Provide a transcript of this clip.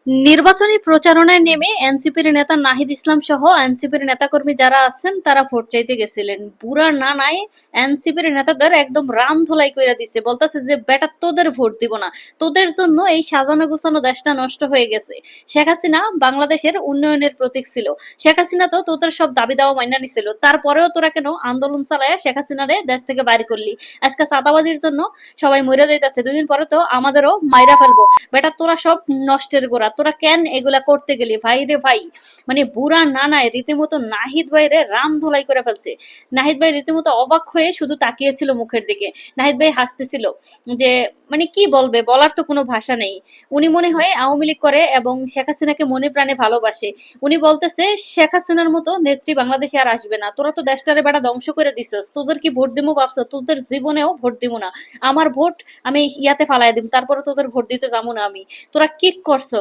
নির্বাচনী প্রচারণায় নেমে এনসিপির নেতা নাহিদ ইসলাম সহ এনসিপির নেতাকর্মী যারা আছেন তারা ভোট চাইতে গেছিলেন। বুড়া নানায় এনসিপির নেতাদের একদম রাম ধুলাই কইরা দিছে, বলতেছে যে বেটা তোদের ভোট দিব না, তোদের জন্য এই সাজানো গোছানো দেশটা নষ্ট হয়ে গেছে। শেখ হাসিনা বাংলাদেশের উন্নয়নের প্রতীক ছিল। শেখ হাসিনা তো তোদের সব দাবি দাওয়া মাইনা নিছিল, তারপরেও তোরা কেন আন্দোলন চালায় শেখ হাসিনারে দেশ থেকে বাইর করলি? আজকে চাঁদাবাজির জন্য সবাই মরে যাইতেছে, দুদিন পরে তো আমাদেরও মাইরা ফেলবো। বেটা তোরা সব নষ্টের গোড়া, তোরা কেন এগুলা করতে গেলি? ভাই রে ভাই, মানে বুড়া নানায় রীতিমতো নাহিদ ভাইরে রাম ধোলাই করে ফেলছে। নাহিদ ভাই রীতিমতো অবাক হয়ে শুধু তাকিয়েছিল মুখের দিকে। নাহিদ ভাই হাসতেছিল যে মানে কি বলবে, বলার তো কোনো ভাষা নেই। উনি মনে হয় আওয়ামী লীগ করে এবং শেখ হাসিনাকে মনে প্রাণে ভালোবাসে। উনি বলতেছে শেখ হাসিনার মতো নেত্রী বাংলাদেশে আর আসবে না, তোরা তো দেশটারে বেটা ধ্বংস করে দিছস, তোদের কি ভোট দিমু ভাবছো? তোদের জীবনেও ভোট দিব না। আমার ভোট আমি ইয়াতে ফালাই দিম, তারপরে তোদের ভোট দিতে যাবো না আমি। তোরা কি করছো?